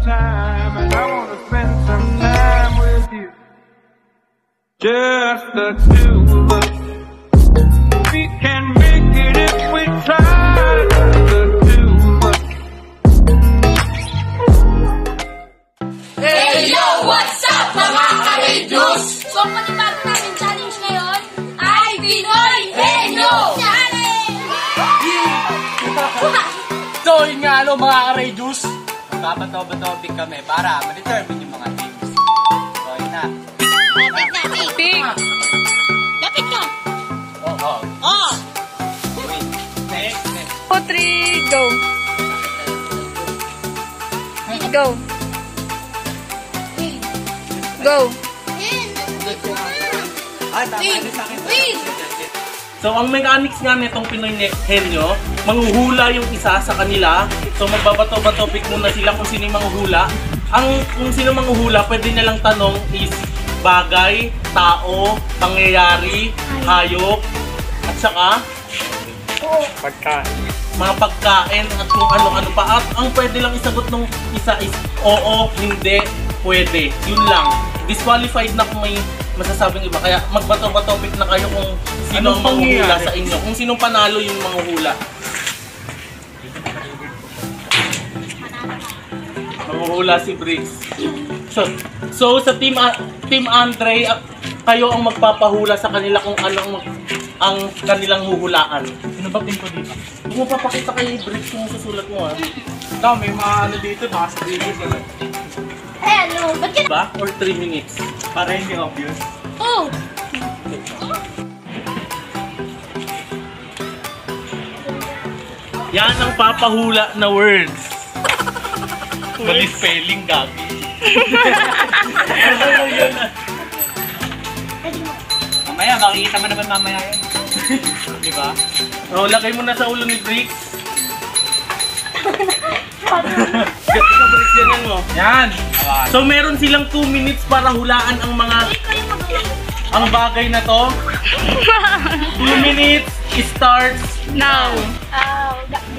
time, and I wanna spend some time with you. Just the two of us. We can make it if we try. Just the two of us. Hey yo, what's up mga ka-radios? So, ang panibago namin challenge ngayon ay Pinoy Henyo Challenge! So, yun nga mga ka-radios, magpapato-topic kami para ma-determine yung mga teams. So, yun na. Lapit na, Pig! Lapit ka! Oh. Wait. Next. 2, 3, go! Go! Go! Ay, tama na sa akin. So, ang mechanics nga nitong Pinoy Henyo, manghuhula yung isa sa kanila. So, magbabato-bato pick muna sila kung sino yung manghuhula. Kung sino manghuhula, pwede nilang tanong is bagay, tao, pangyayari, hayop, at saka mga pagkain at kung ano-ano pa. At ang pwede lang isagot ng isa is oo, hindi, pwede. Yun lang. Disqualified na kung may masasabing iba. Kaya magbato-bato pick na kayo kung sino ang manghuhula sa inyo. Kung sinong panalo yung manghuhula. Manghuhula si Briggs. So sa Team Andre, kayo ang magpapahula sa kanila kung ano ang kanilang huhulaan. Ano ba team ko dito? Kung mo papakita kay Briggs kung susulat mo ha. Ito, may mga ano dito, baka sa dito. Hello! Ba't ka? Diba? Or 3 minutes. Para hindi obvious. Oh! Yan ang papahula na words. Mali spelling, gabi. Mamaya, makikita mo naman mamaya yan. Diba? O, lagay mo na sa ulo ni Briggs. Gati ka, Briggs, yan mo. Yan! So, meron silang 2 minutes para hulaan ang bagay na to. 2 minutes starts Now!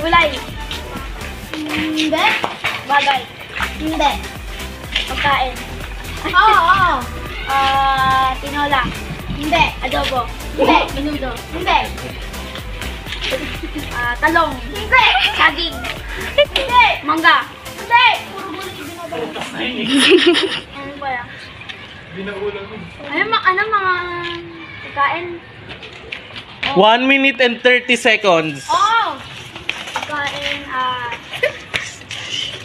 Gulay. Hindi. Bagay. Hindi. Pagkain. Oo. Tinola. Hindi. Adobo. Hindi. Menudo. Hindi. Talong. Hindi. Saging. Hindi. Mangga. Hindi. Puro gulo yung binabalik. Ano ba yan? Binaulan mo. Ano mga pagkain? 1 minute and 30 seconds. Oh! Pagkain,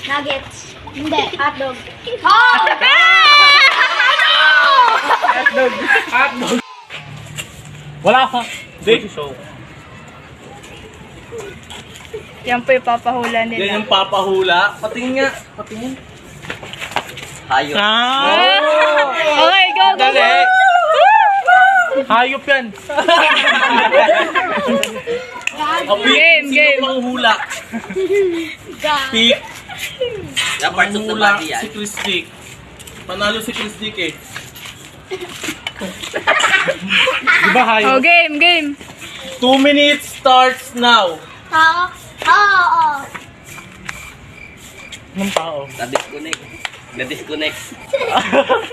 nuggets. Hindi, hotdog. Oh! Hotdog! Wala ka. Hindi. Yan po yung papahula nila. Yan yung papahula. Patingin nga. Patingin. Hayop. Okay, go! Dali. Hayop yan. Game. Sino manghula? Pick. Manghula si Chris Dick. Panalo si Chris Dick eh. Diba hayop? Oh, game. 2 minutes starts now. Oo. Anong tao? Na-disconnect.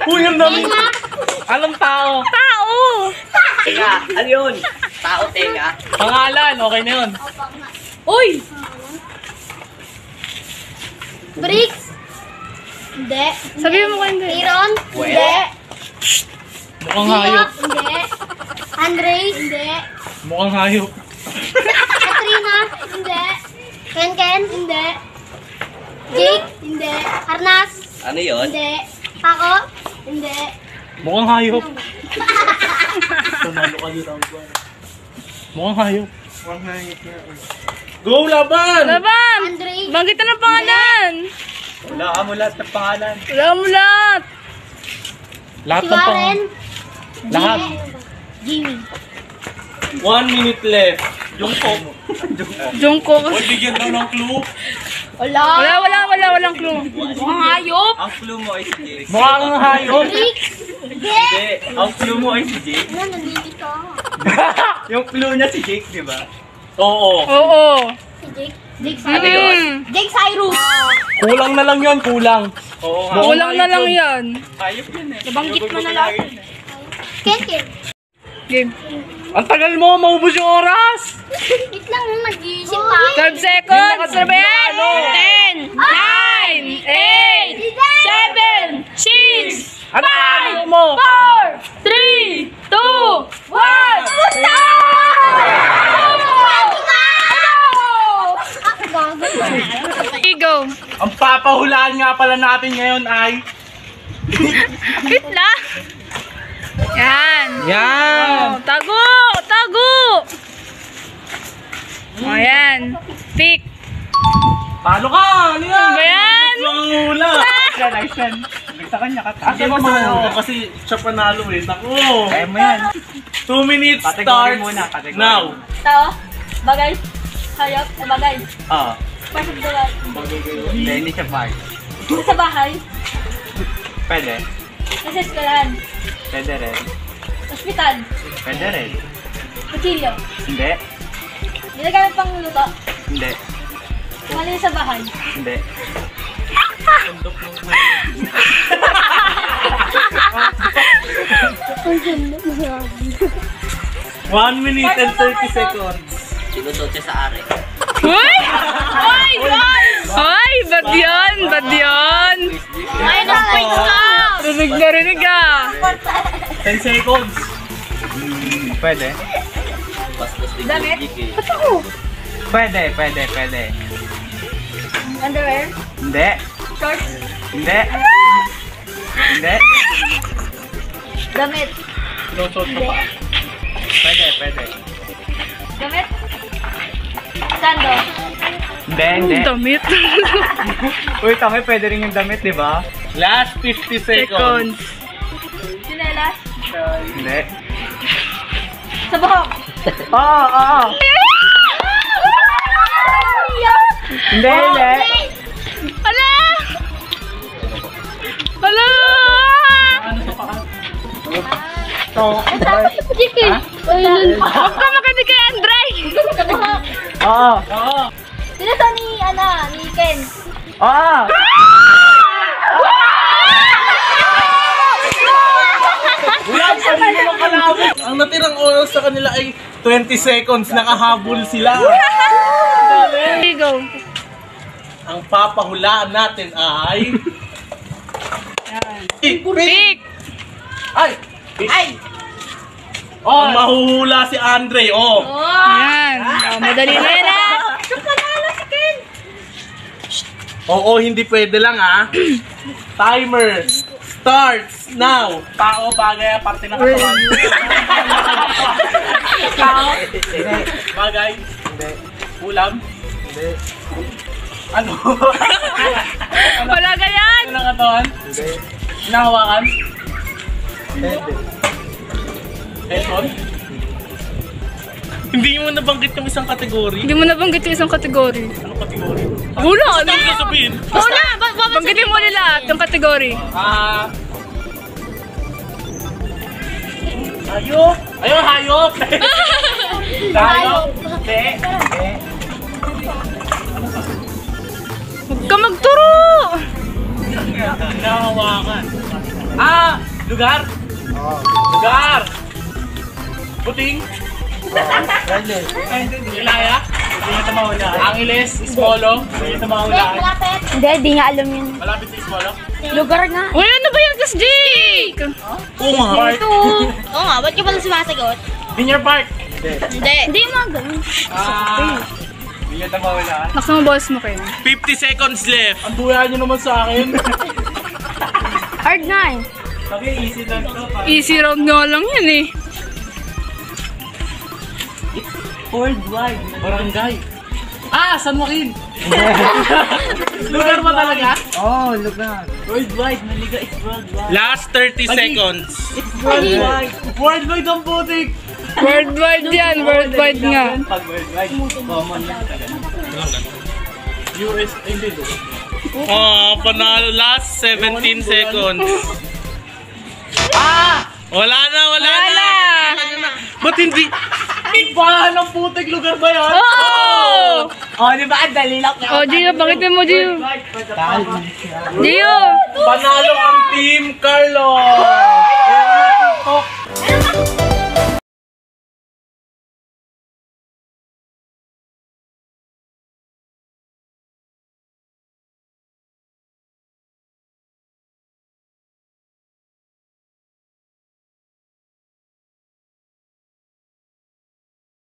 Uy, ang dami. Anong tao? Tao! Tenga, ano yun? Tao, tenga. Pangalan, okay na yun. Uy! Bricks? Hindi. Sabihin mo ko hindi. Aaron? Hindi. Mukhang hayop. Hindi. Andre? Hindi. Mukhang hayop. Katrina? Hindi. Ken? Hindi. Jake? Hindi. Arnas? Ano yun? Hindi. Paco? Hindi. Mukhang hayop. Panalo ka dito. Mukhang hayop. Go, laban! Laban! Andre? Banggit na ng pangalan! Wala ka mo lahat ng pangalan. Wala mo lahat! Lahat Si ng Warren? Lahat. Jimmy. 1 minute left. Jungkook. Jungkook. Huwag bigyan daw ng clue. Walang clue. Mukhang hayop. Ang clue mo ay si Jake. Mukhang hayop. Bricks? Hindi. Hindi, ang clue mo ay si Jake. Ano, nandito. Yung clue niya si Jake, di ba? Oo. Oo. Si Jake. Jake Ano yun? Jake Cyrus. Kulang na lang yan, kulang. Oo nga. Kulang na lang yan. Ayop yun eh. Nabanggit mo na lahat. Ken. Game. Ang tagal mo, maubos yung oras. Wait lang, mag-iisip pa. 12 seconds. Ano ba yan? 10, 9, 8, 7, 6, Ano ano mo? 4, 3, 2, 1. Go. Ang papahulaan nga pala natin ngayon ay... Wait lang. Yan. Yan! Oh, tago! Tago! O, yan. Pick. Talo ka! Ano yan? Ba yan? Manghula! Yan, ayos yan. Sa kanya ka. Kasi mo kasi siya panalo eh. Naku! Kaya mo yan. 2 minutes Category starts muna, category. now. Tao. Bagay. Hayop. Bagay. Ah. Pasok doon. Hindi, hindi siya bag. Sa bahay. Pwede. Sa eskwelahan. Pwede rin. Hospital. Pwede rin. Kutsilyo. Hindi. Ginagamit pang luto. Hindi. Mali sa bahay. Hindi. 1 minute and 30 seconds. Sinusot siya sa ari. Hoy! Hoy! Hoy! Hoy! Bad yun! Bad yun! Ay, na-wait ka. Rinig na rinig ah! 10 seconds. Pwede. Bastos din Damit? yung gig eh. Ba't ako? Pwede, pwede, pwede. Underwear? Hindi. Shorts? Hindi. Hindi. Damit? Lusot ka pa. Pwede, pwede. Damit? Sando? Hindi, hindi. Damit? Uy, tama, pwede rin yung damit, di ba? Last 50 seconds. Sinelas? Hindi. Sa buhok? Oo, oo. Hindi, hindi. Hala! Hala! Sige. Ayun. Huwag ka makinig kay Andre! Oo. Oo. Sino to ni, ni Ken? Oo. Wala pa rin naman kalabot. Ang natirang oras sa kanila ay 20 seconds. Nakahabol sila. Go. Ang papahulaan natin ay... Pick! Pick! Ay! Ay! Oh, mahuhula si Andre, oh! Yan. Oh, madali na yan ah. Oo, hindi pwede lang, ah. Timer starts now. Tao, bagay, parte na katawan. Tao? Bagay? Hindi. Ulam? Hindi. Ano? Wala ganyan. Ano na katawan? Hindi. Hinahawakan? Hindi. Headphone? Hindi mo nabanggit yung isang kategory? Hindi mo nabanggit yung isang kategory. Ano kategory? Wala! Ano yung sasabihin? Wala! Banggitin mo nila yung kategory. Hayop! Ayun, hayop! Hayop! Hindi. Huwag ka magturo! Nahawakan. Lugar? Lugar! Puting? Ilaya? Hindi niya tumahula. Angeles? Smolo? Hindi niya tumahula. Malapit. Hindi, di nga alam yun. Malapit sa Smolo? Lugar nga. Uy, ano ba yan, Gus Jake? Oo nga. Ito. Oo nga, ba't ka pala sumasagot? Vineyard Park? Hindi. Hindi mo ganun. Hindi niya tumawala. Naksa mo boss mo kayo. 50 seconds left. Ang duya niyo naman sa akin. Hard nga eh. Sabi, easy lang to. Easy round nga lang yan eh. Worldwide. Barangay. San Joaquin. Lugar ba talaga? Oo, lugar. Worldwide. Naliga is worldwide. Last 30 seconds. It's Worldwide. Worldwide ang putik. Worldwide yan, worldwide nga. Pag worldwide, common lang talaga. US, hindi do. Panalo. Last 17 seconds. Wala na. Wala! Ba't hindi? Ibahan ng putik lugar ba yan? Oo! Oh, di ba? Ang dali lang. Oh, Gio, pakitin mo, Gio. Gio! Panalo ang Team Carlos!